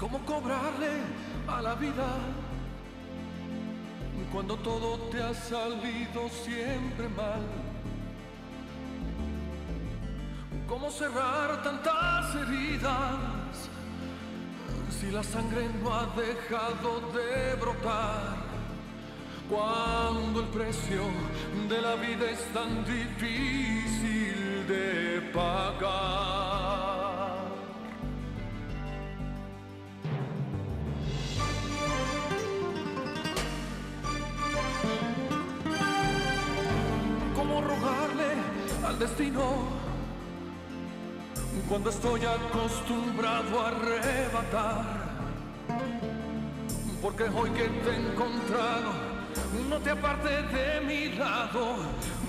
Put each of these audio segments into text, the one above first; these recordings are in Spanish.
¿Cómo cobrarle a la vida cuando todo te ha salido siempre mal? ¿Cómo cerrar tantas heridas si la sangre no ha dejado de brotar? Cuando el precio de la vida es tan difícil de pagar. ¿Cómo rogarle al destino cuando estoy acostumbrado a arrebatar? Porque hoy que te he encontrado, no te apartes de mi lado,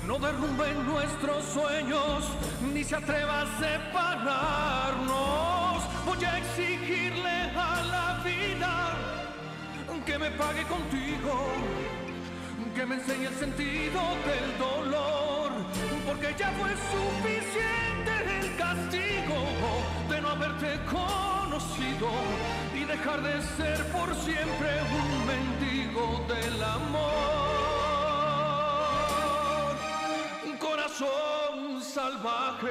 no derrumben nuestros sueños, ni se atreva a separarnos. Voy a exigirle a la vida que me pague contigo, que me enseñe el sentido del dolor, porque ya fue suficiente el castigo de no haberte conocido y dejar de ser por siempre un mendigo del amor. Un corazón salvaje.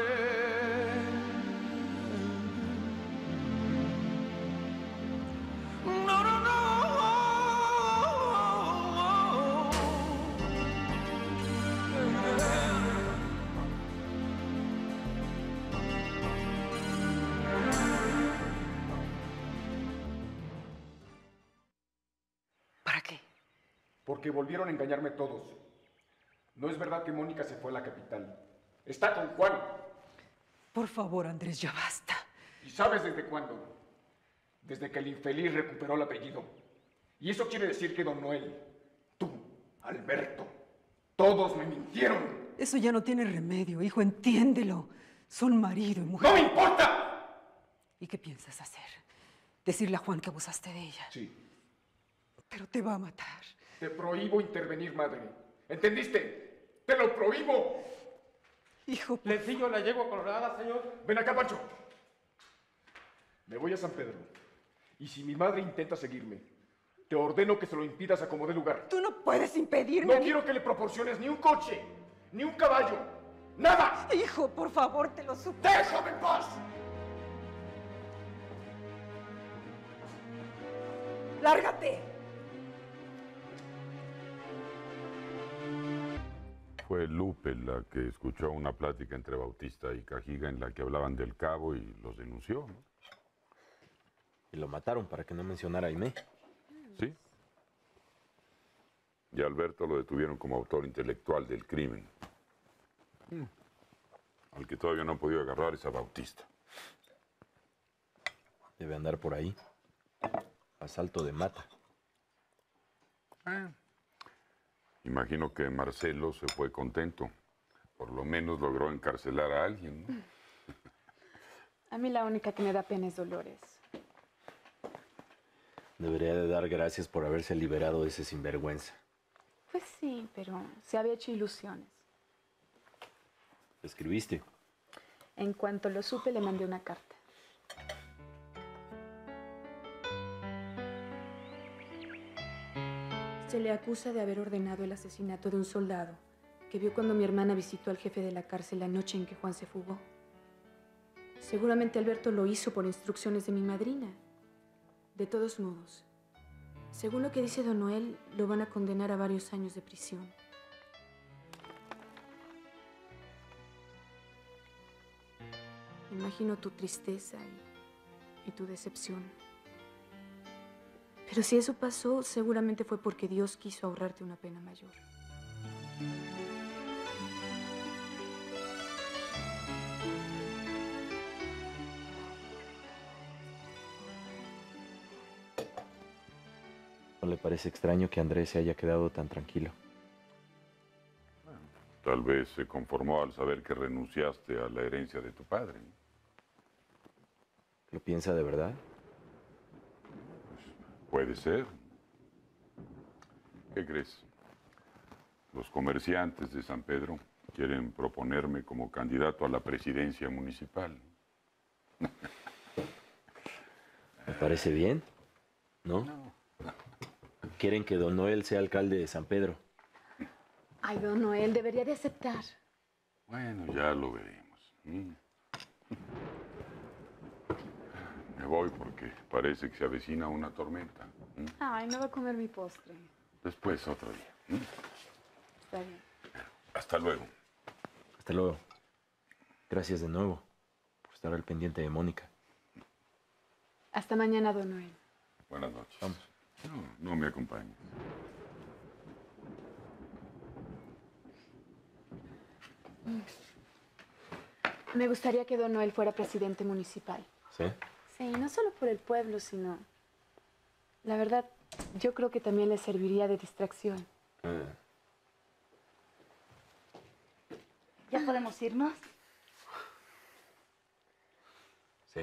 No, no, no. ¿Para qué? Porque volvieron a engañarme todos. No es verdad que Mónica se fue a la capital. Está con Juan. Por favor, Andrés, ya basta. ¿Y sabes desde cuándo? Desde que el infeliz recuperó el apellido. Y eso quiere decir que don Noel, tú, Alberto, todos me mintieron. Eso ya no tiene remedio, hijo, entiéndelo. Son marido y mujer. ¡No me importa! ¿Y qué piensas hacer? ¿Decirle a Juan que abusaste de ella? Sí. Pero te va a matar. Te prohíbo intervenir, madre. ¿Entendiste? ¡Te lo prohíbo! Hijo, ¿Le enseño la yegua colorada, señor? Ven acá, Pancho. Me voy a San Pedro. Y si mi madre intenta seguirme, te ordeno que se lo impidas a como dé lugar. tú no puedes impedirme. No quiero que le proporciones ni un coche, ni un caballo. ¡Nada! Hijo, por favor, te lo suplico. ¡Déjame en paz! ¡Lárgate! Fue Lupe la que escuchó una plática entre Bautista y Cajiga en la que hablaban del cabo y los denunció, ¿no? Y lo mataron para que no mencionara a Aimé. Sí. Y a Alberto lo detuvieron como autor intelectual del crimen. Al que todavía no han podido agarrar es a Bautista. Debe andar por ahí. Asalto de mata. Imagino que Marcelo se fue contento. Por lo menos logró encarcelar a alguien, ¿no? A mí la única que me da pena es Dolores. Debería de dar gracias por haberse liberado de ese sinvergüenza. Pues sí, pero se había hecho ilusiones. ¿Le escribiste? En cuanto lo supe, le mandé una carta. Se le acusa de haber ordenado el asesinato de un soldado que vio cuando mi hermana visitó al jefe de la cárcel la noche en que Juan se fugó. Seguramente Alberto lo hizo por instrucciones de mi madrina. De todos modos, según lo que dice don Noel, lo van a condenar a varios años de prisión. Imagino tu tristeza y tu decepción. Pero si eso pasó, seguramente fue porque Dios quiso ahorrarte una pena mayor. ¿No le parece extraño que Andrés se haya quedado tan tranquilo? Tal vez se conformó al saber que renunciaste a la herencia de tu padre, ¿no? ¿Lo piensa de verdad? Puede ser. ¿Qué crees? Los comerciantes de San Pedro quieren proponerme como candidato a la presidencia municipal. Me parece bien, ¿no? Quieren que don Noel sea alcalde de San Pedro. Ay, don Noel, debería de aceptar. Bueno, ya lo veremos. Me voy porque parece que se avecina una tormenta. Ay, no va a comer mi postre. Después, otro día. Está bien. Hasta luego. Hasta luego. Gracias de nuevo por estar al pendiente de Mónica. Hasta mañana, don Noel. Buenas noches. Vamos. No me acompañes. Me gustaría que don Noel fuera presidente municipal. ¿Sí? Sí, no solo por el pueblo, sino... La verdad, yo creo que también le serviría de distracción. ¿Ya podemos irnos? Sí.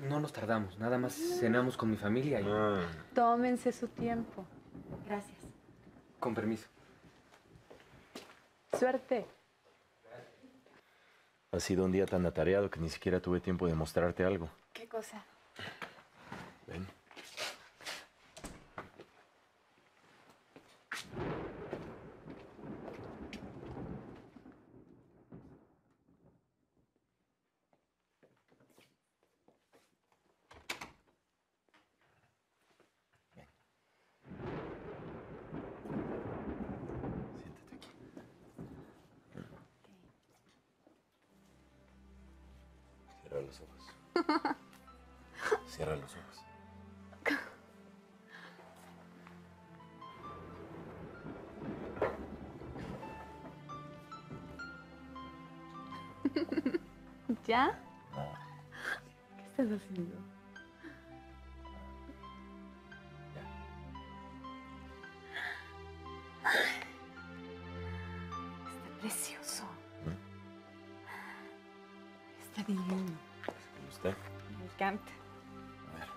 No nos tardamos, nada más cenamos con mi familia y... Tómense su tiempo. Gracias. Con permiso. Suerte. Ha sido un día tan atareado que ni siquiera tuve tiempo de mostrarte algo. ¿Qué cosa? Ven. Siéntate aquí. Cierra los ojos. Cierra los ojos. ¿Ya? ¿Qué estás haciendo? Ya. Está precioso. Está divino. ¿Te gusta? Me encanta. A ver.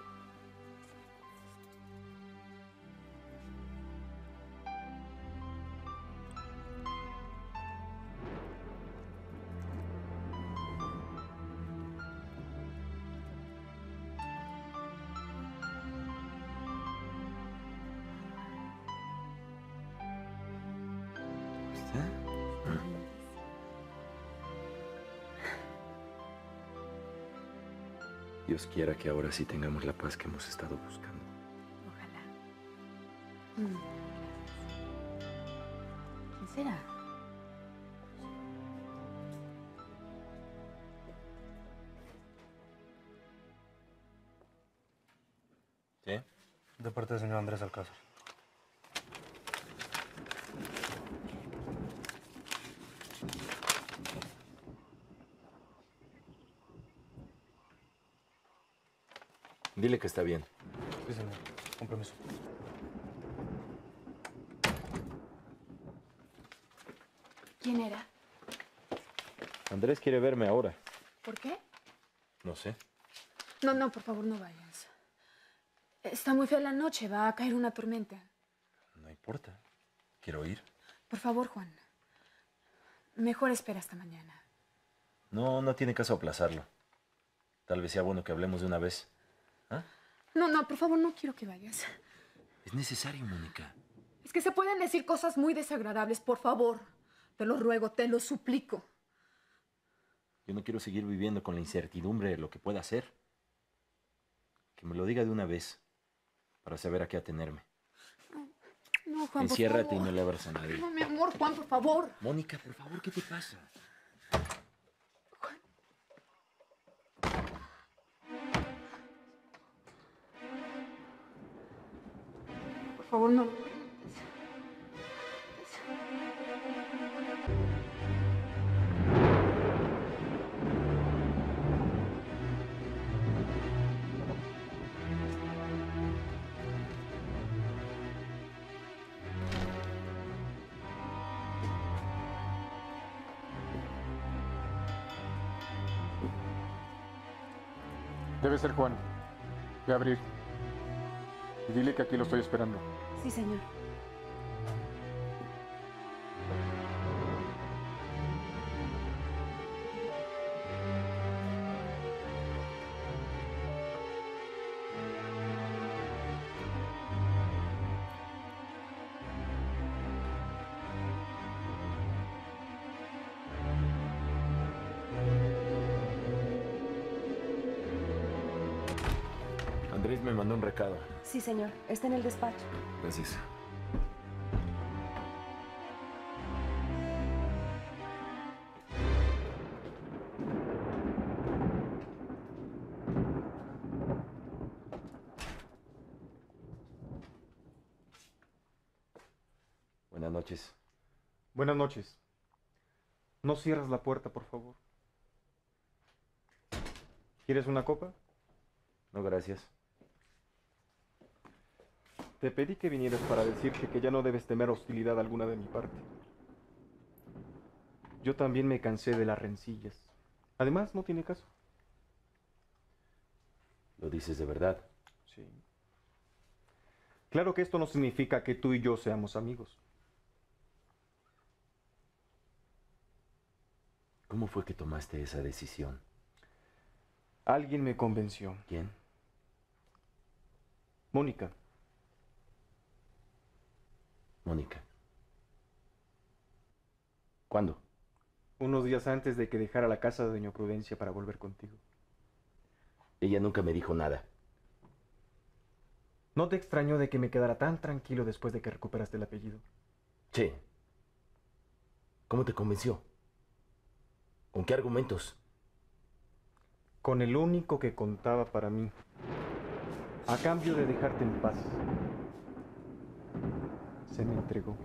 ¿Te gusta? Dios quiera que ahora sí tengamos la paz que hemos estado buscando. Ojalá. ¿Quién será? ¿Sí? De parte del señor Andrés Alcázar. Dile que está bien. Sí, señor. Con permiso. ¿Quién era? Andrés quiere verme ahora. ¿Por qué? No sé. No, no, por favor, no vayas. Está muy fea la noche, va a caer una tormenta. No importa. Quiero ir. Por favor, Juan. Mejor espera hasta mañana. No, no tiene caso aplazarlo. Tal vez sea bueno que hablemos de una vez. ¿Ah? No, no, por favor, no quiero que vayas. Es necesario, Mónica. Es que se pueden decir cosas muy desagradables, por favor. Te lo ruego, te lo suplico. Yo no quiero seguir viviendo con la incertidumbre de lo que pueda hacer. Que me lo diga de una vez, para saber a qué atenerme. No, Juan, Enciérrate por y favor. no le abras a nadie. No, mi amor, Juan, por favor. Mónica, por favor, ¿qué te pasa? Por favor, no. Debe ser Juan. Ve a abrir. Y dile que aquí lo estoy esperando. Sí, señor. Andrés me mandó un recado. Sí, señor. Está en el despacho. Gracias. Buenas noches. Buenas noches. No cierres la puerta, por favor. ¿Quieres una copa? No, gracias. Te pedí que vinieras para decirte que ya no debes temer hostilidad alguna de mi parte. Yo también me cansé de las rencillas. Además, no tiene caso. ¿Lo dices de verdad? Sí. Claro que esto no significa que tú y yo seamos amigos. ¿Cómo fue que tomaste esa decisión? Alguien me convenció. ¿Quién? Mónica. Mónica. ¿Cuándo? Unos días antes de que dejara la casa de doña Prudencia para volver contigo. Ella nunca me dijo nada. ¿No te extrañó de que me quedara tan tranquilo después de que recuperaste el apellido? Sí. ¿Cómo te convenció? ¿Con qué argumentos? Con el único que contaba para mí. A cambio de dejarte en paz. Se me entregó.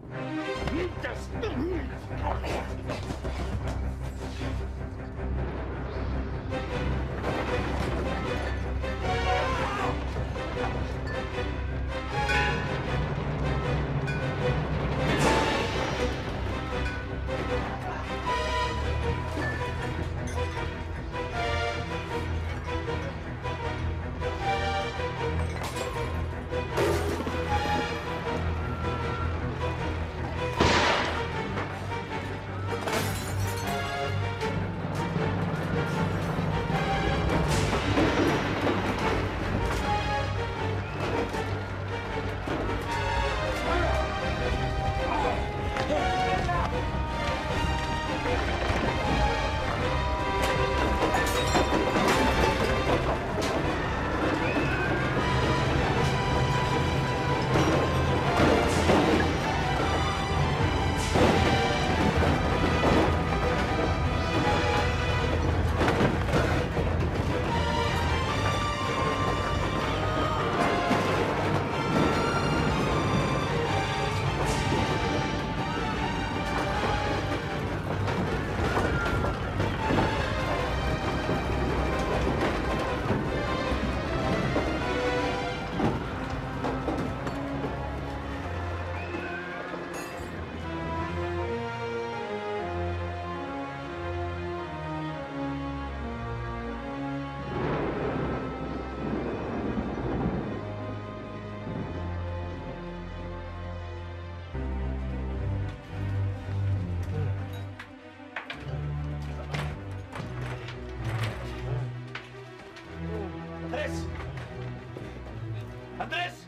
¡Andrés!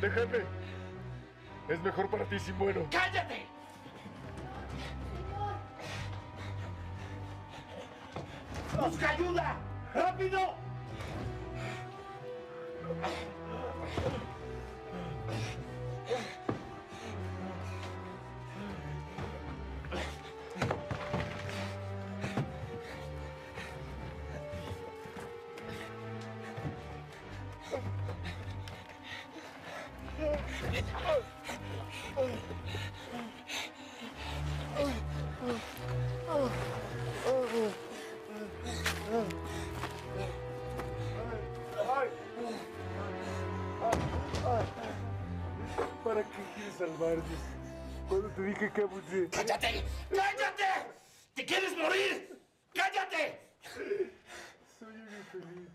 Déjame. Es mejor para ti si muero. ¡Cállate! ¡Busca ayuda! ¡Rápido! ¿Para qué quieres salvarme? Cuando te dije que abusé. ¡Cállate! ¡Cállate! ¿Te quieres morir? ¡Cállate! Soy un infeliz.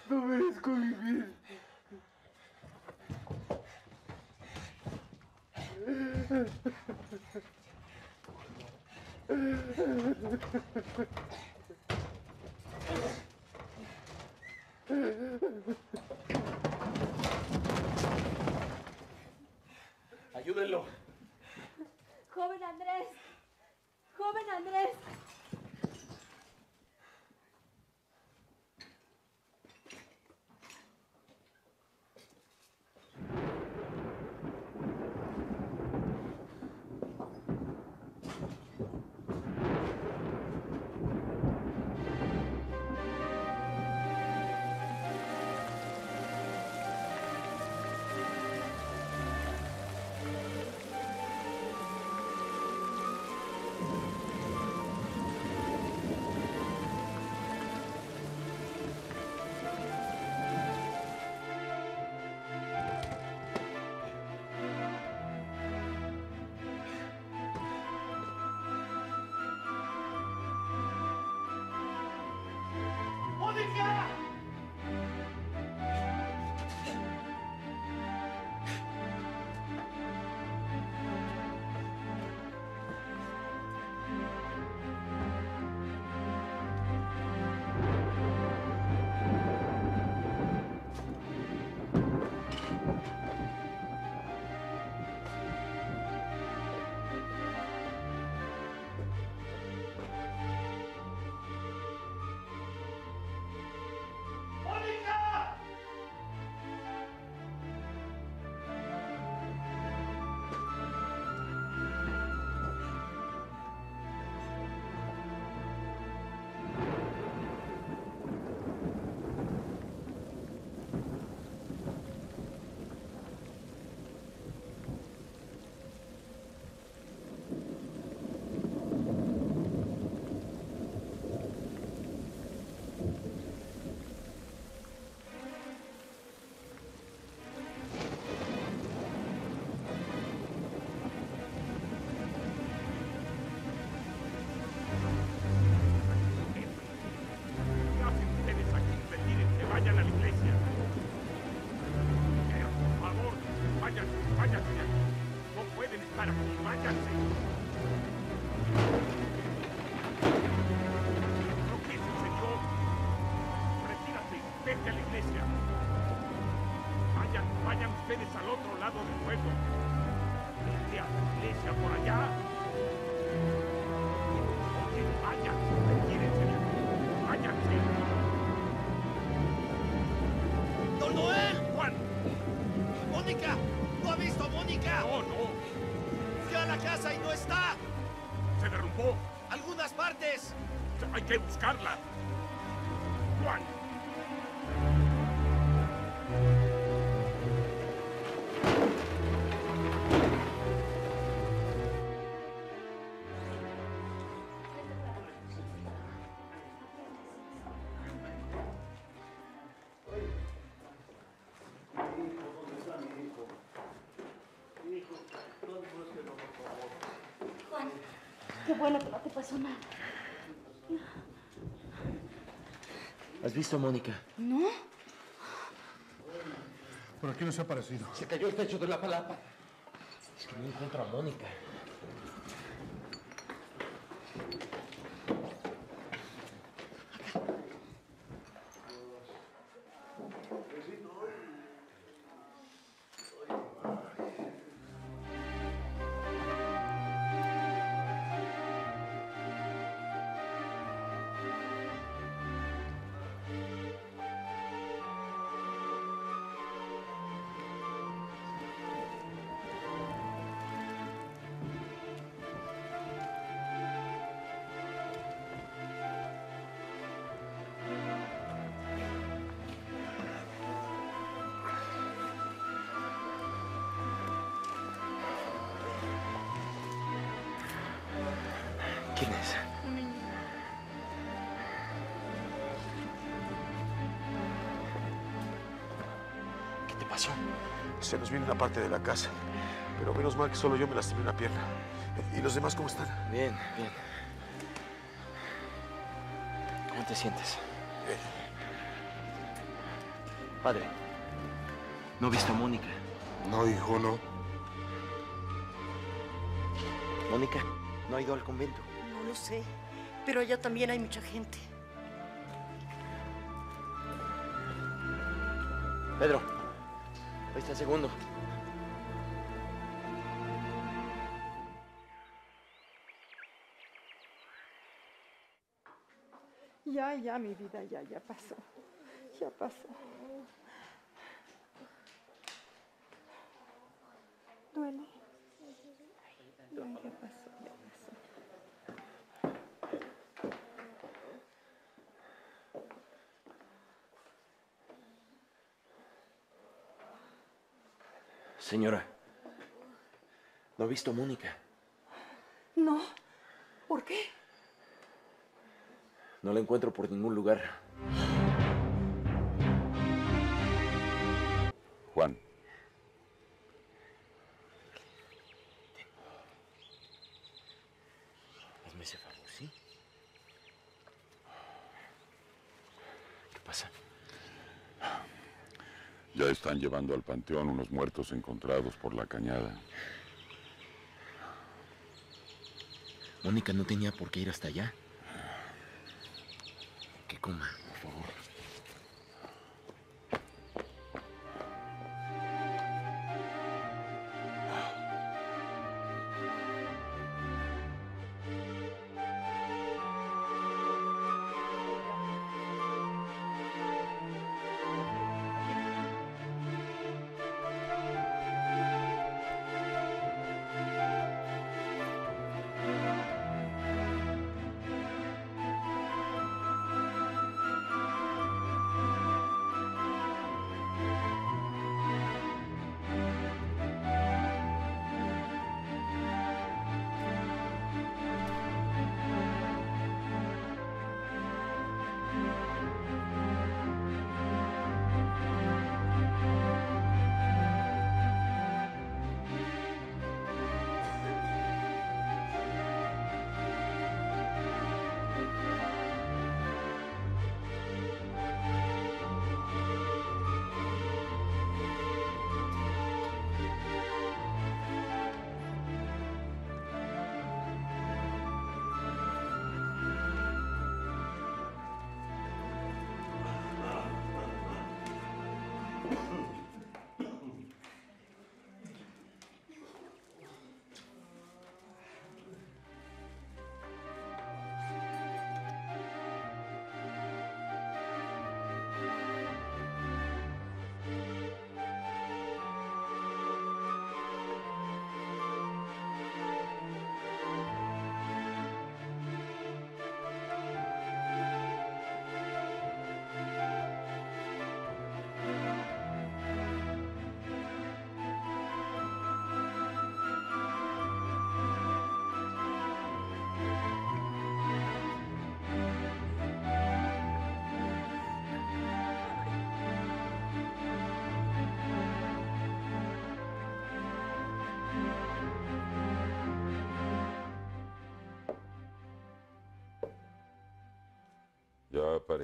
No merezco vivir. Ayúdenlo. ¡Joven Andrés! ¡Joven Andrés! a la iglesia. Por favor, váyanse, váyanse de aquí. No pueden estar aquí, váyanse. ¿Pero qué sucedió? Retírate, vete a la iglesia. Vayan ustedes al otro lado del pueblo. Vete a la iglesia por allá. Oye, váyanse, retírense de aquí. Váyanse. ¡Don Noel! ¡Juan! ¡Mónica! ¿No ha visto a Mónica? No. Fui a la casa y no está. ¿Se derrumbó? ¡Algunas partes! Hay que buscarla. Juan. Juan, qué bueno que no te pasó nada. ¿Has visto a Mónica? ¿No? Por aquí no se ha aparecido. Se cayó el techo de la palapa. Es que no encuentro a Mónica. ¿Quién es? Un niño. ¿Qué te pasó? Se nos viene una parte de la casa. Pero menos mal que solo yo me lastimé una pierna. ¿Y los demás cómo están? Bien. ¿Cómo te sientes? Padre, ¿no he visto a Mónica? No, hijo, no. ¿Mónica no ha ido al convento? No lo sé, pero allá también hay mucha gente. Pedro, ahí está el segundo. Ya, mi vida, ya pasó. Ya pasó. ¿Duele? Ya pasó. Señora, ¿no ha visto a Mónica? No. ¿Por qué? No la encuentro por ningún lugar. Juan. Hazme ese favor, ¿sí? ¿Qué pasa? Ya están llevando al panteón unos muertos encontrados por la cañada. Mónica no tenía por qué ir hasta allá. Que coma, por favor.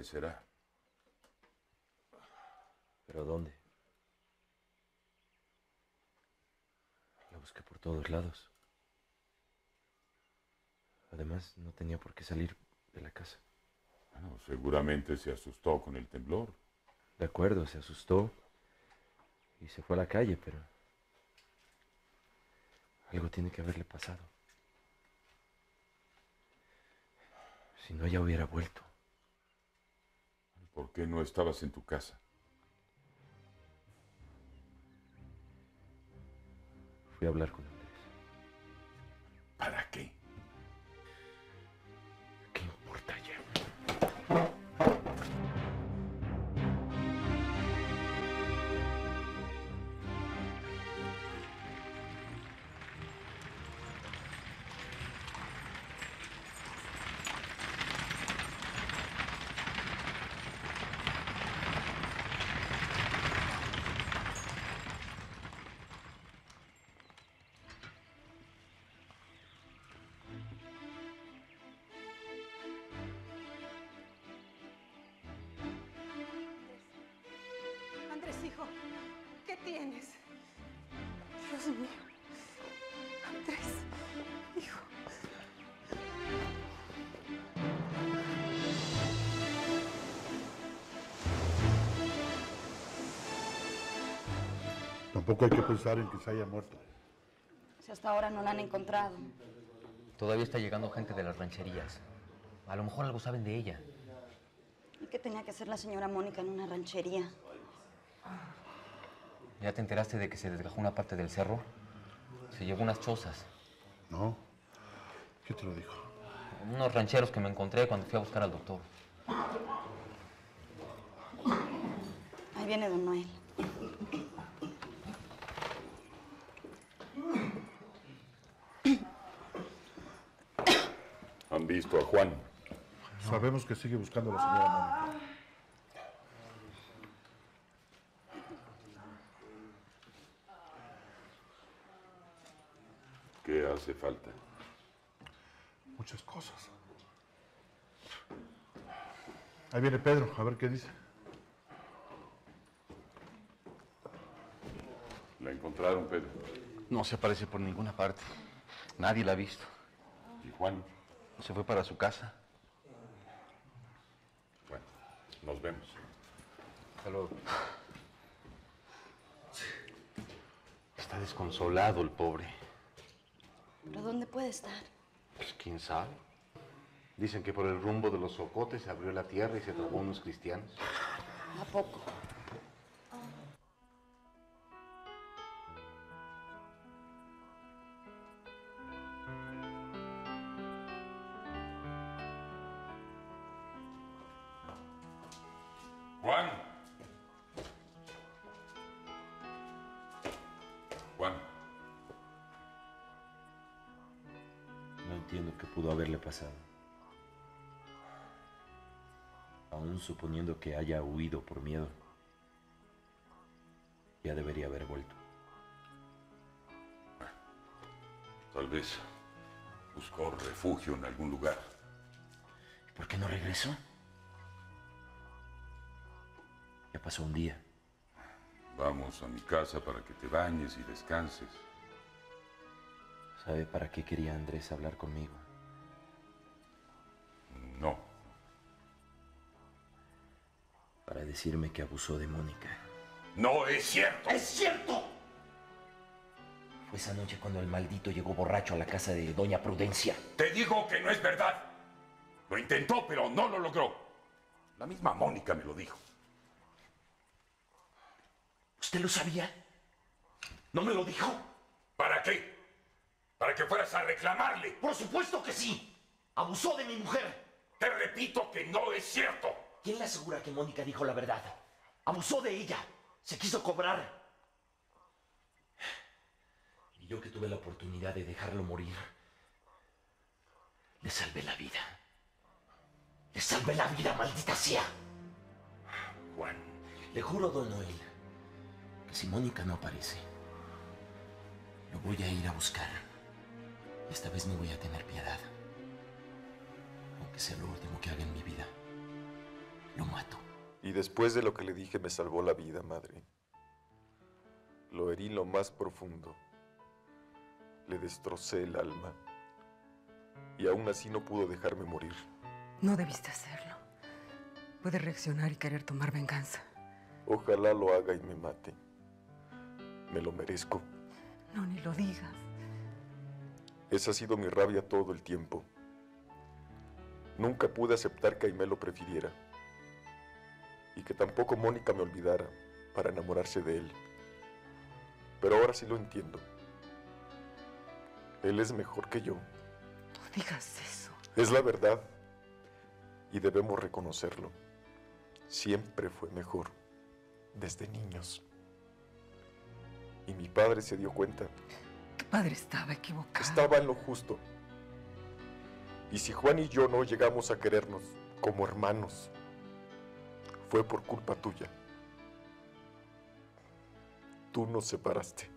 aparecerá. ¿Pero dónde? La busqué por todos lados. Además, no tenía por qué salir de la casa. Bueno, seguramente se asustó con el temblor. De acuerdo, se asustó y se fue a la calle, pero algo tiene que haberle pasado. Si no, ya hubiera vuelto. ¿Por qué no estabas en tu casa? Fui a hablar con Andrés. ¿Para qué? ¿Qué importa ya? Andrés, hijo, ¿qué tienes? Dios mío. Andrés, hijo. Tampoco hay que pensar en que se haya muerto. Si hasta ahora no la han encontrado. Todavía está llegando gente de las rancherías. A lo mejor algo saben de ella. ¿Y qué tenía que hacer la señora Mónica en una ranchería? ¿Ya te enteraste de que se desgajó una parte del cerro? Se llevó unas chozas. No. ¿Qué te lo dijo? Unos rancheros que me encontré cuando fui a buscar al doctor. Ahí viene don Noel. ¿Han visto a Juan? Sabemos que sigue buscando a la señora Mónica. ¿Qué hace falta? Muchas cosas. Ahí viene Pedro, a ver qué dice. ¿La encontraron, Pedro? No se aparece por ninguna parte. Nadie la ha visto. ¿Y Juan? Se fue para su casa. Bueno, nos vemos. Hasta luego. Está desconsolado el pobre. ¿Pero dónde puede estar? Pues quién sabe. Dicen que por el rumbo de los Ocotes se abrió la tierra y se tragó unos cristianos. ¿A poco? Juan. Juan. No entiendo qué pudo haberle pasado. Aún suponiendo que haya huido por miedo, ya debería haber vuelto. Tal vez buscó refugio en algún lugar. ¿Por qué no regresó? Ya pasó un día. Vamos a mi casa para que te bañes y descanses. ¿Sabe para qué quería Andrés hablar conmigo? No. Para decirme que abusó de Mónica. ¡No es cierto! ¡Es cierto! Fue esa noche cuando el maldito llegó borracho a la casa de doña Prudencia. Te digo que no es verdad. Lo intentó, pero no lo logró. La misma Mónica me lo dijo. ¿Usted lo sabía? ¿No me lo dijo? ¿Para qué? ¿Para que fueras a reclamarle? ¡Por supuesto que sí! ¡Abusó de mi mujer! Te repito que no es cierto. ¿Quién le asegura que Mónica dijo la verdad? Abusó de ella. Se quiso cobrar. Y yo que tuve la oportunidad de dejarlo morir, le salvé la vida. Le salvé la vida, maldita sea. Juan. Le juro, don Noel, que si Mónica no aparece, lo voy a ir a buscar. Esta vez no voy a tener piedad. Aunque sea lo último que haga en mi vida. lo mato. Y después de lo que le dije me salvó la vida, madre. Lo herí en lo más profundo. Le destrocé el alma. Y aún así no pudo dejarme morir. No debiste hacerlo. Puede reaccionar y querer tomar venganza. Ojalá lo haga y me mate. Me lo merezco. No, ni lo digas. Esa ha sido mi rabia todo el tiempo. Nunca pude aceptar que Aimé lo prefiriera. Y que tampoco Mónica me olvidara para enamorarse de él. Pero ahora sí lo entiendo. Él es mejor que yo. No digas eso. Es la verdad. Y debemos reconocerlo. Siempre fue mejor. Desde niños. Y mi padre se dio cuenta. Tu padre estaba equivocado. Estaba en lo justo. Y si Juan y yo no llegamos a querernos como hermanos, fue por culpa tuya. Tú nos separaste.